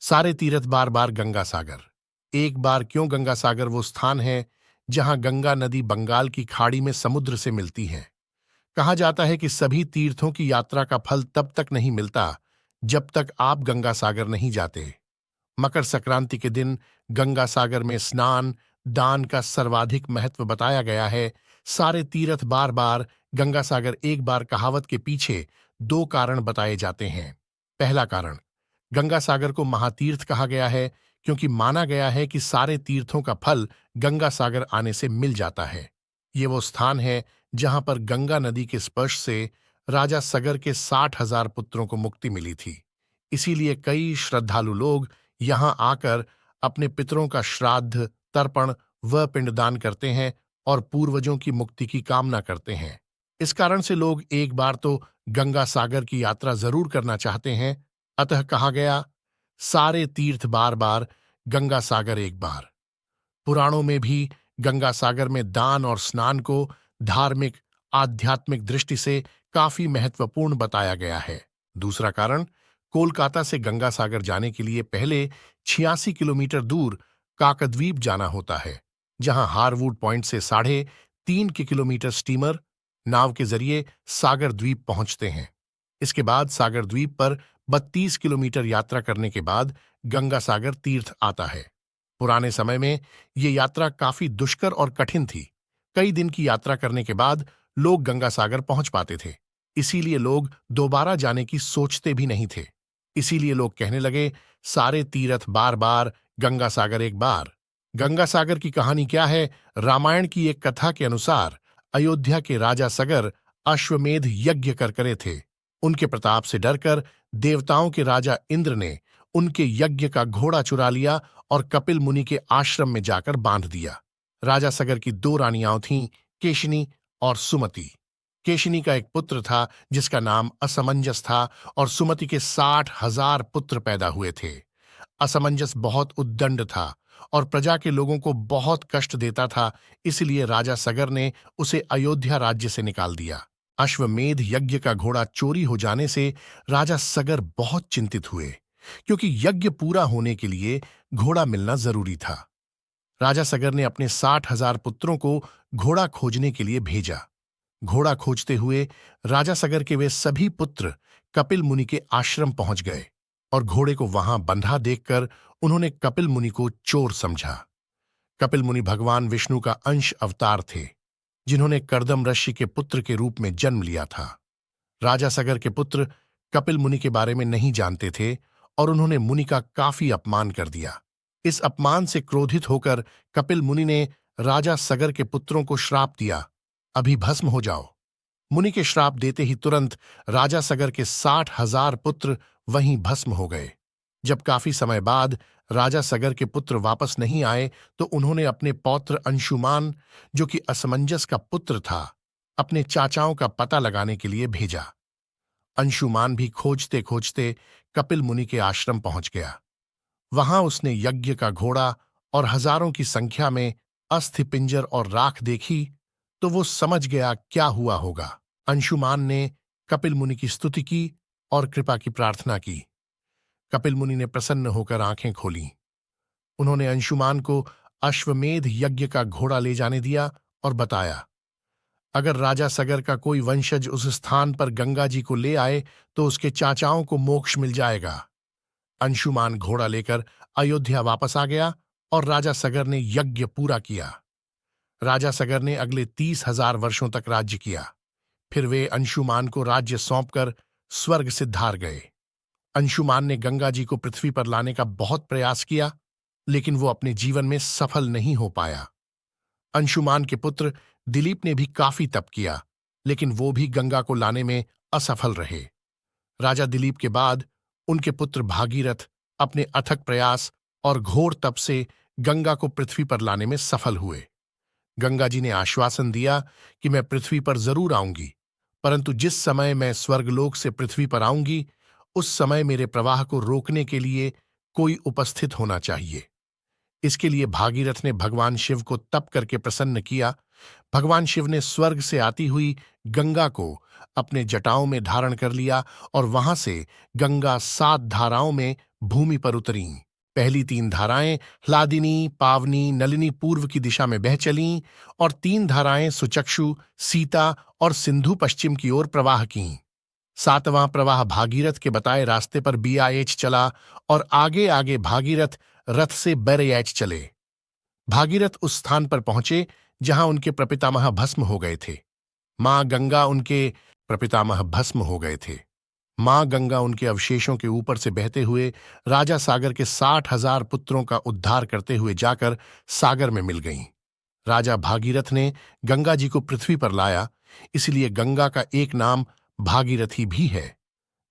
सारे तीर्थ बार बार गंगा सागर। एक बार क्यों गंगा सागर वो स्थान है जहां गंगा नदी बंगाल की खाड़ी में समुद्र से मिलती है। कहा जाता है कि सभी तीर्थों की यात्रा का फल तब तक नहीं मिलता जब तक आप गंगा सागर नहीं जाते। मकर संक्रांति के दिन गंगा सागर में स्नान दान का सर्वाधिक महत्व बताया गया है। सारे तीर्थ बार बार गंगा सागर एक बार कहावत के पीछे दो कारण बताए जाते हैं। पहला कारण, गंगा सागर को महातीर्थ कहा गया है क्योंकि माना गया है कि सारे तीर्थों का फल गंगा सागर आने से मिल जाता है। ये वो स्थान है जहां पर गंगा नदी के स्पर्श से राजा सगर के 60,000 पुत्रों को मुक्ति मिली थी। इसीलिए कई श्रद्धालु लोग यहां आकर अपने पितरों का श्राद्ध, तर्पण व पिंडदान करते हैं और पूर्वजों की मुक्ति की कामना करते हैं। इस कारण से लोग एक बार तो गंगा सागर की यात्रा जरूर करना चाहते हैं। अतः कहा गया, सारे तीर्थ बार बार गंगा सागर एक बार। पुराणों में भी गंगा सागर में दान और स्नान को धार्मिक आध्यात्मिक दृष्टि से काफी महत्वपूर्ण बताया गया है। दूसरा कारण, कोलकाता से गंगा सागर जाने के लिए पहले 86 किलोमीटर दूर काकद्वीप जाना होता है, जहां हारवुड पॉइंट से 3.5 किलोमीटर स्टीमर नाव के जरिए सागर द्वीप पहुंचते हैं। इसके बाद सागर द्वीप पर 32 किलोमीटर यात्रा करने के बाद गंगा सागर तीर्थ आता है। पुराने समय में ये यात्रा काफी दुष्कर और कठिन थी। कई दिन की यात्रा करने के बाद लोग गंगा सागर पहुंच पाते थे। इसीलिए लोग दोबारा जाने की सोचते भी नहीं थे। इसीलिए लोग कहने लगे, सारे तीर्थ बार बार गंगा सागर एक बार। गंगा सागर की कहानी क्या है? रामायण की एक कथा के अनुसार अयोध्या के राजा सगर अश्वमेध यज्ञ कर करे थे। उनके प्रताप से डरकर देवताओं के राजा इंद्र ने उनके यज्ञ का घोड़ा चुरा लिया और कपिल मुनि के आश्रम में जाकर बांध दिया। राजा सगर की दो रानियां थीं, केशिनी और सुमति। केशिनी का एक पुत्र था जिसका नाम असमंजस था और सुमति के 60,000 पुत्र पैदा हुए थे। असमंजस बहुत उद्दंड था और प्रजा के लोगों को बहुत कष्ट देता था। इसलिए राजा सगर ने उसे अयोध्या राज्य से निकाल दिया। अश्वमेध यज्ञ का घोड़ा चोरी हो जाने से राजा सगर बहुत चिंतित हुए, क्योंकि यज्ञ पूरा होने के लिए घोड़ा मिलना जरूरी था। राजा सगर ने अपने 60,000 पुत्रों को घोड़ा खोजने के लिए भेजा। घोड़ा खोजते हुए राजा सगर के वे सभी पुत्र कपिल मुनि के आश्रम पहुंच गए और घोड़े को वहां बंधा देखकर उन्होंने कपिल मुनि को चोर समझा। कपिल मुनि भगवान विष्णु का अंश अवतार थे, जिन्होंने कर्दम ऋषि के पुत्र के रूप में जन्म लिया था। राजा सगर के पुत्र कपिल मुनि के बारे में नहीं जानते थे और उन्होंने मुनि का काफी अपमान कर दिया। इस अपमान से क्रोधित होकर कपिल मुनि ने राजा सगर के पुत्रों को श्राप दिया, अभी भस्म हो जाओ। मुनि के श्राप देते ही तुरंत राजा सगर के 60,000 पुत्र वहीं भस्म हो गए। जब काफी समय बाद राजा सगर के पुत्र वापस नहीं आए तो उन्होंने अपने पौत्र अंशुमान, जो कि असमंजस का पुत्र था, अपने चाचाओं का पता लगाने के लिए भेजा। अंशुमान भी खोजते खोजते कपिल मुनि के आश्रम पहुंच गया। वहां उसने यज्ञ का घोड़ा और हजारों की संख्या में अस्थि पिंजर और राख देखी तो वो समझ गया क्या हुआ होगा। अंशुमान ने कपिल मुनि की स्तुति की और कृपा की प्रार्थना की। कपिल मुनि ने प्रसन्न होकर आंखें खोलीं। उन्होंने अंशुमान को अश्वमेध यज्ञ का घोड़ा ले जाने दिया और बताया, अगर राजा सगर का कोई वंशज उस स्थान पर गंगा जी को ले आए तो उसके चाचाओं को मोक्ष मिल जाएगा। अंशुमान घोड़ा लेकर अयोध्या वापस आ गया और राजा सगर ने यज्ञ पूरा किया। राजा सगर ने अगले 30,000 वर्षों तक राज्य किया। फिर वे अंशुमान को राज्य सौंपकर स्वर्ग सिद्धार गए। अंशुमान ने गंगा जी को पृथ्वी पर लाने का बहुत प्रयास किया, लेकिन वो अपने जीवन में सफल नहीं हो पाया। अंशुमान के पुत्र दिलीप ने भी काफी तप किया, लेकिन वो भी गंगा को लाने में असफल रहे। राजा दिलीप के बाद उनके पुत्र भागीरथ अपने अथक प्रयास और घोर तप से गंगा को पृथ्वी पर लाने में सफल हुए। गंगा जी ने आश्वासन दिया कि मैं पृथ्वी पर जरूर आऊंगी, परंतु जिस समय मैं स्वर्गलोक से पृथ्वी पर आऊंगी उस समय मेरे प्रवाह को रोकने के लिए कोई उपस्थित होना चाहिए। इसके लिए भागीरथ ने भगवान शिव को तप करके प्रसन्न किया। भगवान शिव ने स्वर्ग से आती हुई गंगा को अपने जटाओं में धारण कर लिया और वहां से गंगा 7 धाराओं में भूमि पर उतरीं। पहली तीन धाराएं ह्लादिनी, पावनी, नलिनी पूर्व की दिशा में बह चलीं और तीन धाराएं सुचक्षु, सीता और सिंधु पश्चिम की ओर प्रवाह कीं। सातवां प्रवाह भागीरथ के बताए रास्ते पर बीआईएच चला और आगे आगे भागीरथ रथ से बैरयाच चले। भागीरथ उस स्थान पर पहुंचे जहां उनके प्रपितामह भस्म हो गए थे। मां गंगा उनके प्रपितामह भस्म हो गए थे। मां गंगा उनके अवशेषों के ऊपर से बहते हुए राजा सागर के 60,000 पुत्रों का उद्धार करते हुए जाकर सागर में मिल गईं। राजा भागीरथ ने गंगा जी को पृथ्वी पर लाया, इसलिए गंगा का एक नाम भागीरथी भी है।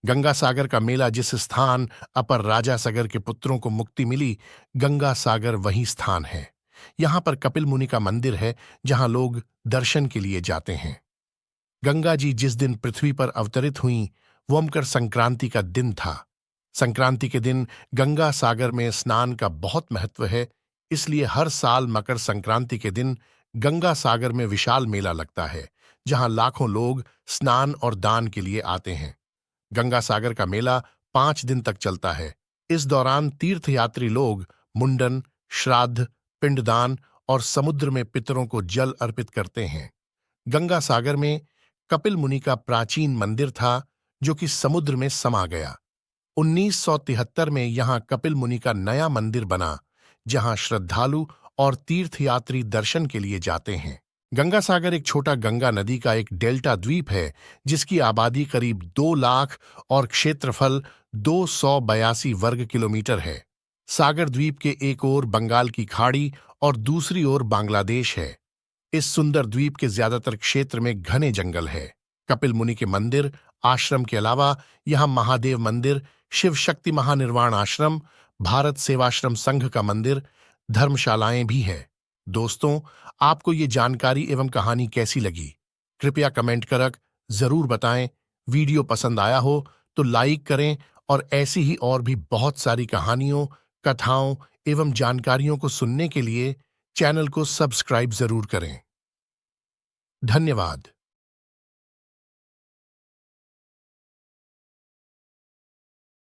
गंगा सागर का मेला जिस स्थान अपर राजा सागर के पुत्रों को मुक्ति मिली, गंगा सागर वही स्थान है। यहां पर कपिल मुनि का मंदिर है जहां लोग दर्शन के लिए जाते हैं। गंगा जी जिस दिन पृथ्वी पर अवतरित हुईं, वो मकर संक्रांति का दिन था। संक्रांति के दिन गंगा सागर में स्नान का बहुत महत्व है, इसलिए हर साल मकर संक्रांति के दिन गंगा सागर में विशाल मेला लगता है, जहां लाखों लोग स्नान और दान के लिए आते हैं। गंगा सागर का मेला 5 दिन तक चलता है। इस दौरान तीर्थयात्री लोग मुंडन, श्राद्ध, पिंडदान और समुद्र में पितरों को जल अर्पित करते हैं। गंगा सागर में कपिल मुनि का प्राचीन मंदिर था, जो कि समुद्र में समा गया। 1973 में यहां कपिल मुनि का नया मंदिर बना, जहां श्रद्धालु और तीर्थयात्री दर्शन के लिए जाते हैं। गंगा सागर एक छोटा गंगा नदी का एक डेल्टा द्वीप है, जिसकी आबादी करीब 2 लाख और क्षेत्रफल 282 वर्ग किलोमीटर है। सागर द्वीप के एक ओर बंगाल की खाड़ी और दूसरी ओर बांग्लादेश है। इस सुंदर द्वीप के ज्यादातर क्षेत्र में घने जंगल है। कपिल मुनि के मंदिर, आश्रम के अलावा यहाँ महादेव मंदिर, शिव शक्ति महानिर्वाण आश्रम, भारत सेवाश्रम संघ का मंदिर, धर्मशालाएं भी है। दोस्तों, आपको ये जानकारी एवं कहानी कैसी लगी? कृपया कमेंट कर जरूर बताएं। वीडियो पसंद आया हो तो लाइक करें और ऐसी ही और भी बहुत सारी कहानियों, कथाओं एवं जानकारियों को सुनने के लिए चैनल को सब्सक्राइब जरूर करें। धन्यवाद।